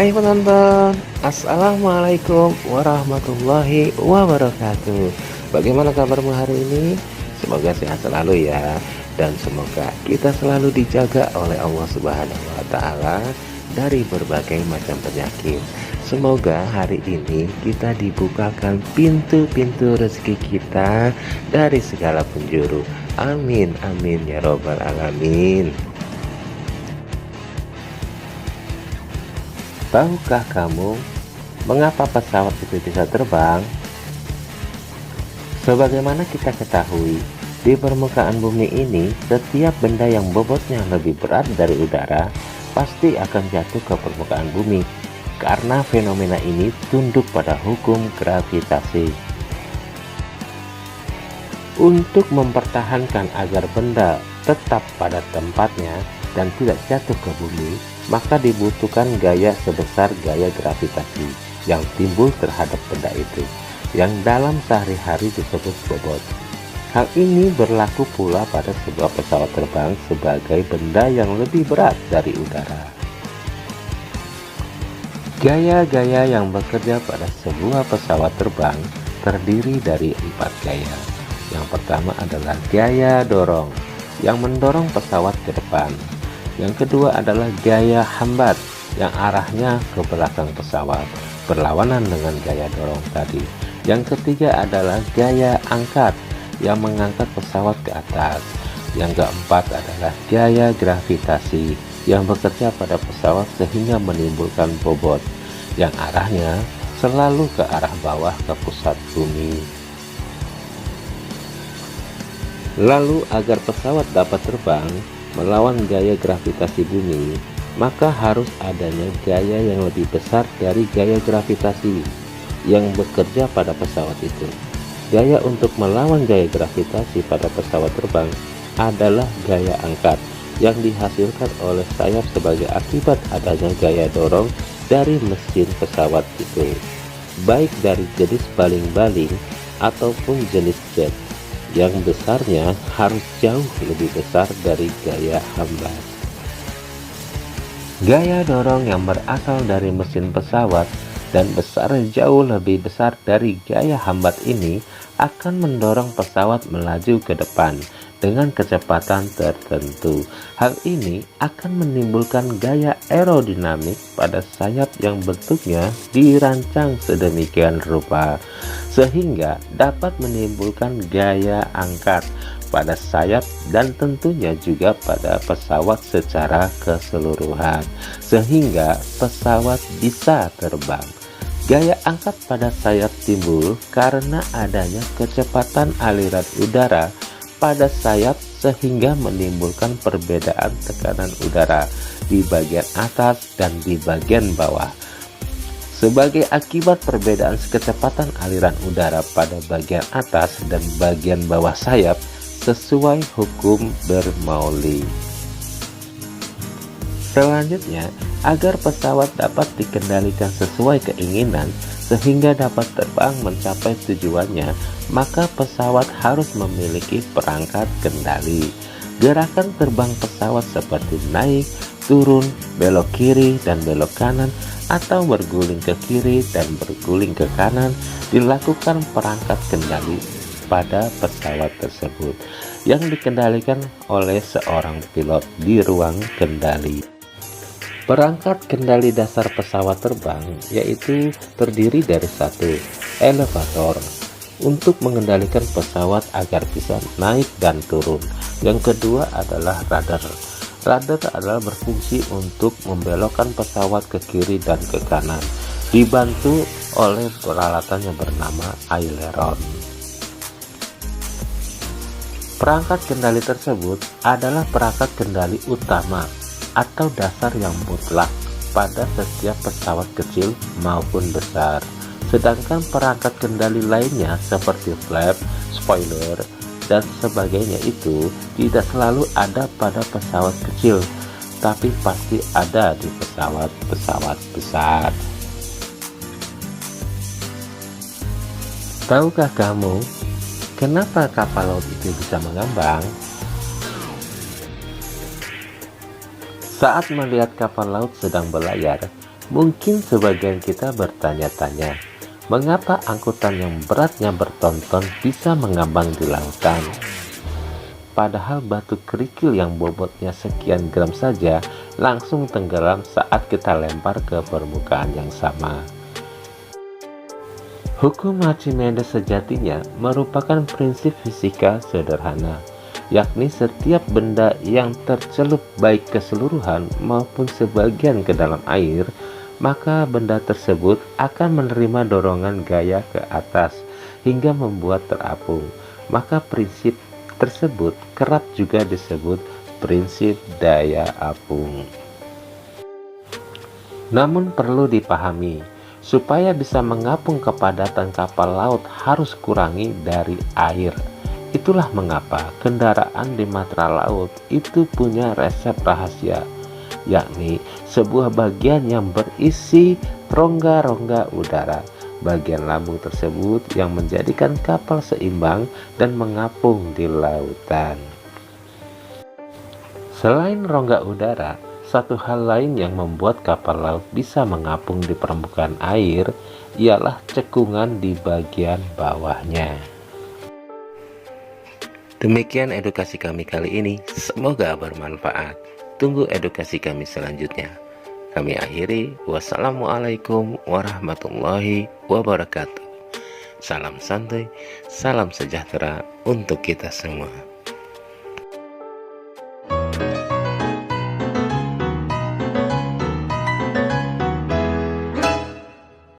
Hai penonton, Assalamualaikum warahmatullahi wabarakatuh. Bagaimana kabarmu hari ini? Semoga sehat selalu ya. Dan semoga kita selalu dijaga oleh Allah Subhanahu wa Ta'ala dari berbagai macam penyakit. Semoga hari ini kita dibukakan pintu-pintu rezeki kita dari segala penjuru. Amin, amin ya robbal alamin. Tahukah kamu mengapa pesawat itu bisa terbang? Sebagaimana kita ketahui, di permukaan bumi ini, setiap benda yang bobotnya lebih berat dari udara pasti akan jatuh ke permukaan bumi, karena fenomena ini tunduk pada hukum gravitasi. Untuk mempertahankan agar benda tetap pada tempatnya dan tidak jatuh ke bumi, maka dibutuhkan gaya sebesar gaya gravitasi yang timbul terhadap benda itu, yang dalam sehari-hari disebut bobot. Hal ini berlaku pula pada sebuah pesawat terbang sebagai benda yang lebih berat dari udara. Gaya-gaya yang bekerja pada sebuah pesawat terbang terdiri dari 4 gaya. Yang pertama adalah gaya dorong, yang mendorong pesawat ke depan. Yang kedua adalah gaya hambat, yang arahnya ke belakang pesawat, berlawanan dengan gaya dorong tadi. Yang ketiga adalah gaya angkat, yang mengangkat pesawat ke atas. Yang keempat adalah gaya gravitasi, yang bekerja pada pesawat sehingga menimbulkan bobot, yang arahnya selalu ke arah bawah ke pusat bumi. Lalu agar pesawat dapat terbang melawan gaya gravitasi bumi, maka harus adanya gaya yang lebih besar dari gaya gravitasi yang bekerja pada pesawat itu. Gaya untuk melawan gaya gravitasi pada pesawat terbang adalah gaya angkat yang dihasilkan oleh sayap sebagai akibat adanya gaya dorong dari mesin pesawat itu, baik dari jenis baling-baling ataupun jenis jet, yang besarnya harus jauh lebih besar dari gaya hambat. Gaya dorong yang berasal dari mesin pesawat dan besar jauh lebih besar dari gaya hambat ini akan mendorong pesawat melaju ke depan dengan kecepatan tertentu. Hal ini akan menimbulkan gaya aerodinamik pada sayap yang bentuknya dirancang sedemikian rupa, sehingga dapat menimbulkan gaya angkat pada sayap dan tentunya juga pada pesawat secara keseluruhan, sehingga pesawat bisa terbang. Gaya angkat pada sayap timbul karena adanya kecepatan aliran udara pada sayap sehingga menimbulkan perbedaan tekanan udara di bagian atas dan di bagian bawah. Sebagai akibat perbedaan kecepatan aliran udara pada bagian atas dan bagian bawah sayap sesuai hukum Bernoulli. Selanjutnya, agar pesawat dapat dikendalikan sesuai keinginan sehingga dapat terbang mencapai tujuannya, maka pesawat harus memiliki perangkat kendali. Gerakan terbang pesawat seperti naik, turun, belok kiri dan belok kanan, atau berguling ke kiri dan berguling ke kanan dilakukan perangkat kendali pada pesawat tersebut yang dikendalikan oleh seorang pilot di ruang kendali. Perangkat kendali dasar pesawat terbang yaitu terdiri dari 1. Elevator untuk mengendalikan pesawat agar bisa naik dan turun. Yang kedua adalah radar. Radar adalah berfungsi untuk membelokkan pesawat ke kiri dan ke kanan, dibantu oleh peralatan yang bernama aileron. Perangkat kendali tersebut adalah perangkat kendali utama atau dasar yang mutlak pada setiap pesawat kecil maupun besar. Sedangkan perangkat kendali lainnya seperti flap, spoiler, dan sebagainya itu tidak selalu ada pada pesawat kecil, tapi pasti ada di pesawat-pesawat besar. Tahukah kamu kenapa kapal laut itu bisa mengambang? Saat melihat kapal laut sedang berlayar, Mungkin sebagian kita bertanya-tanya, mengapa angkutan yang beratnya bertonton bisa mengambang di lautan? Padahal batu kerikil yang bobotnya sekian gram saja langsung tenggelam saat kita lempar ke permukaan yang sama. Hukum Archimedes sejatinya merupakan prinsip fisika sederhana, yakni setiap benda yang tercelup baik keseluruhan maupun sebagian ke dalam air, maka benda tersebut akan menerima dorongan gaya ke atas hingga membuat terapung. Maka prinsip tersebut kerap juga disebut prinsip daya apung. Namun perlu dipahami, supaya bisa mengapung kepadatan kapal laut harus kurangi dari air. Itulah mengapa kendaraan di matra laut itu punya resep rahasia, yakni sebuah bagian yang berisi rongga-rongga udara. Bagian lambung tersebut yang menjadikan kapal seimbang dan mengapung di lautan. Selain rongga udara, satu hal lain yang membuat kapal laut bisa mengapung di permukaan air ialah cekungan di bagian bawahnya. Demikian edukasi kami kali ini, semoga bermanfaat. Tunggu edukasi kami selanjutnya. Kami akhiri, wassalamualaikum warahmatullahi wabarakatuh. Salam santuy, salam sejahtera untuk kita semua.